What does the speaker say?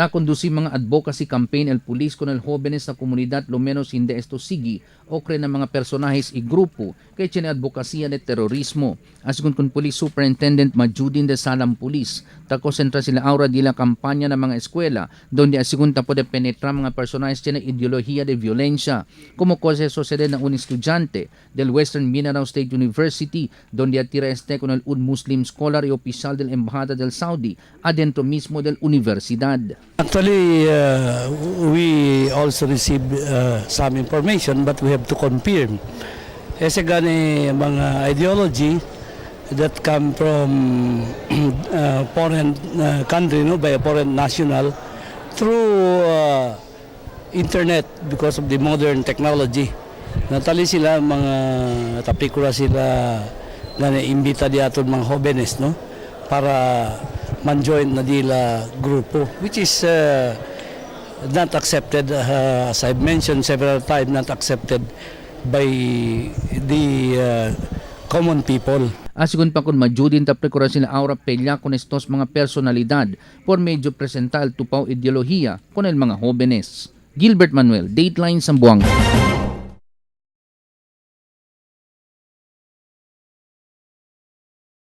Está conducir mga advocacy campaign el pulis con el jóvenes sa komunidad lo menos hindi esto sigi o kre ng mga personahes i grupo kay chine advokasya de terorismo. Asigun kun Police Superintendent Majudin de Salam Police, takonsentra sila aura di la kampanya ng mga eskwela donde asigun tapo de penetra mga personahes chine ideolohiya de violencia. Como cosa sucede na un estudyante del Western Mindanao State University donde atira este con el un Muslim scholar y oficial del Embajada del Saudi adentro mismo del universidad. Actually, we also received some information but we have to confirm. Kasi gani mga ideology that come from foreign country, no, by a foreign national through internet because of the modern technology. Natali sila mga tapikura sila na imbita di aton mga jóvenes, no, para man-join na dila grupo, which is not accepted, as I've mentioned several times, not accepted by the common people. Asigun pa kun Majudin tapikura sila aura pelya con estos mga personalidad por medyo presentar tupaw ideolohiya con el mga jóvenes. Gilbert Manuel, Dateline Zamboanga.